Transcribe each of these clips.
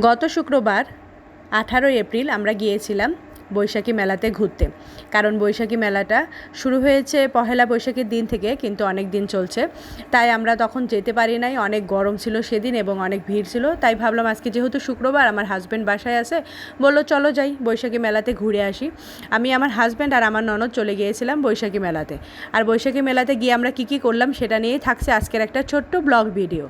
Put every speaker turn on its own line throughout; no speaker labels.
গত শুক্রবার 18 এপ্রিল আমরা গিয়েছিলাম বৈশাখী মেলাতে ঘুরতে। কারণ বৈশাখী মেলাটা শুরু হয়েছে পহেলা বৈশাখের দিন থেকে, কিন্তু অনেক দিন চলছে, তাই আমরা তখন যেতে পারি নাই। অনেক গরম ছিল সেদিন এবং অনেক ভিড় ছিল, তাই ভাবলাম আজকে যেহেতু শুক্রবার, আমার হাজব্যান্ড বাসায় আছে, বললো চলো যাই বৈশাখী মেলাতে ঘুরে আসি। আমি, আমার হাজব্যান্ড আর আমার ননদ চলে গিয়েছিলাম বৈশাখী মেলাতে। আর বৈশাখী মেলাতে গিয়ে আমরা কী করলাম সেটা নিয়েই থাকছে আজকের একটা ছোট্ট ব্লগ ভিডিও।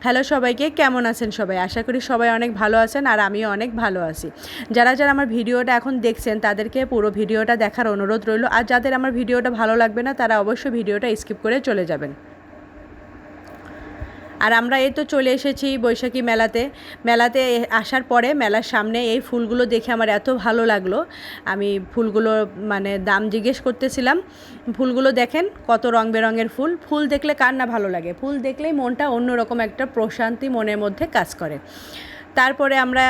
হ্যালো সবাইকে, কেমন আছেন সবাই? আশা করি সবাই অনেক ভালো আছেন আর আমিও অনেক ভালো আছি। যারা যারা আমার ভিডিওটা এখন দেখছেন তাদেরকে পুরো ভিডিওটা দেখার অনুরোধ রইল, আর যাদের আমার ভিডিওটা ভালো লাগবে না তারা অবশ্যই ভিডিওটা স্কিপ করে চলে যাবেন। আর আমরা এই তো চলে এসেছি বৈশাখী মেলাতে আসার পরে মেলার সামনে এই ফুলগুলো দেখে আমার এত ভালো লাগলো। আমি ফুলগুলো দাম জিজ্ঞেস করতেছিলাম। ফুলগুলো দেখেন কত রং বেরঙের ফুল। ফুল দেখলে কার না ভালো লাগে? ফুল দেখলেই মনটা অন্যরকম একটা প্রশান্তি মনের মধ্যে কাজ করে। তারপরে আমরা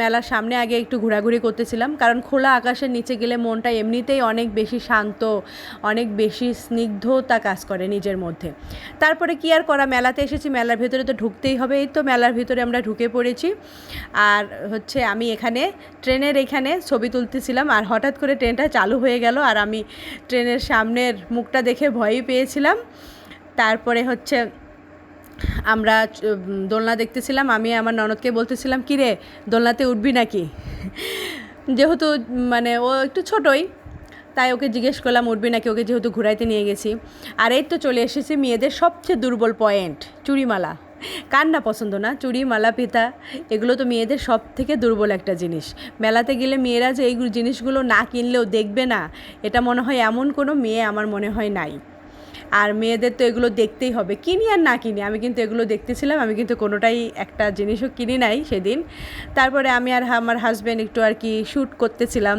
মেলার সামনে আগে একটু ঘোরাঘুরি করতেছিলাম, কারণ খোলা আকাশের নিচে গেলে মনটা এমনিতেই অনেক বেশি শান্ত, অনেক বেশি স্নিগ্ধতা কাজ করে নিজের মধ্যে। তারপরে কি আর করা, মেলাতে এসেছি, মেলার ভেতরে তো ঢুকতেই হবে। এই তো মেলার ভিতরে আমরা ঢুকে পড়েছি। আর আমি ট্রেনের এখানে ছবি তুলতেছিলাম, আর হঠাৎ করে ট্রেনটা চালু হয়ে গেল, আর আমি ট্রেনের সামনের মুখটা দেখে ভয়ই পেয়েছিলাম। তারপরে আমরা দোলনা দেখতেছিলাম। আমি আমার ননদকে বলতেছিলাম, কী রে, দোলনাতে উঠবি নাকি? যেহেতু ও একটু ছোটোই, তাই ওকে জিজ্ঞেস করলাম উঠবি নাকি, ওকে যেহেতু ঘুরাইতে নিয়ে গেছি। আর এই তো চলে এসেছি মেয়েদের সবচেয়ে দুর্বল পয়েন্ট, চুড়িমালা। কার না পছন্দ না? চুড়ি, মালা, পিতা, এগুলো তো মেয়েদের সব থেকে দুর্বল একটা জিনিস। মেলাতে গেলে মেয়েরা যে এই জিনিসগুলো না কিনলেও দেখবে না, এটা মনে হয় এমন কোনো মেয়ে আমার মনে হয় নাই। আর মেয়েদের তো এগুলো দেখতেই হবে, কিনি আর না কিনি, আমি কিন্তু এগুলো দেখতেছিলাম। আমি কিন্তু কোনোটাই একটা জিনিসও কিনি নাই সেদিন। তারপরে আমি আর আমার হাজব্যান্ড একটু শ্যুট করতেছিলাম,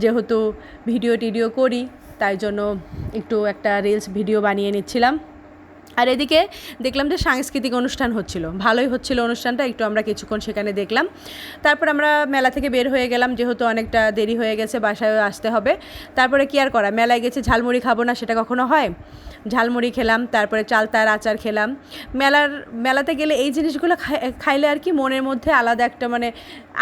যেহেতু ভিডিও টিডিও করি, তাই জন্য একটু একটা রিলস ভিডিও বানিয়ে নিচ্ছিলাম। আর এদিকে দেখলাম যে সাংস্কৃতিক অনুষ্ঠান হচ্ছিল, ভালোই হচ্ছিল অনুষ্ঠানটা, একটু আমরা কিছুক্ষণ সেখানে দেখলাম। তারপর আমরা মেলা থেকে বের হয়ে গেলাম, যেহেতু অনেকটা দেরি হয়ে গেছে, বাসায় আসতে হবে। তারপরে কি আর করা, মেলায় গেছি, ঝালমুড়ি খাবো না সেটা কখনো হয়? ঝালমুড়ি খেলাম, তারপরে চালতার আচার খেলাম। মেলাতে গেলে এই জিনিসগুলো খাইলে মনের মধ্যে আলাদা একটা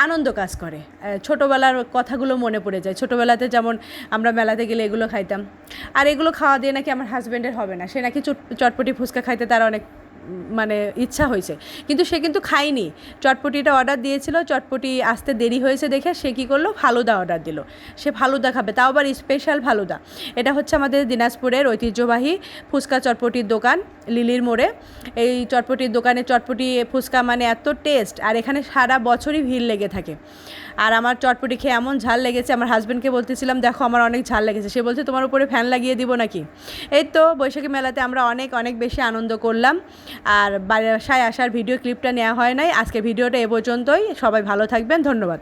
আনন্দ কাজ করে। ছোটোবেলার কথাগুলো মনে পড়ে যায়। ছোটোবেলাতে যেমন আমরা মেলাতে গেলে এগুলো খাইতাম, আর এগুলো খাওয়া দিয়ে নাকি আমার হাজব্যান্ডের হবে না, সে নাকি চটপটি ফুচকা খাইতে তার অনেক ইচ্ছা হয়েছে, কিন্তু সে কিন্তু খায়নি। চটপটিটা অর্ডার দিয়েছিল, চটপটি আসতে দেরি হয়েছে দেখে সে কী করলো, ফালুদা অর্ডার দিল। সে ফালুদা খাবে, তাও আবার স্পেশাল ফালুদা। এটা আমাদের দিনাজপুরের ঐতিহ্যবাহী ফুচকা চটপটির দোকান লিলির মোড়ে। এই চটপটির দোকানে চটপটি ফুচকা এত টেস্ট, আর এখানে সারা বছরই ভিড় লেগে থাকে। আর আমার চটপটি খেয়ে এমন ঝাল লেগেছে, আমার হাজব্যান্ডকে বলতেছিলাম দেখো আমার অনেক ঝাল লেগেছে, সে বলছে তোমার উপরে ফ্যান লাগিয়ে দিব নাকি। এই তো বৈশাখী মেলাতে আমরা অনেক অনেক বেশি আনন্দ করলাম। আর বাসায় আসার ভিডিও ক্লিপটা নেওয়া হয় নাই। আজকে ভিডিওটা এ পর্যন্তই। সবাই ভালো থাকবেন, ধন্যবাদ।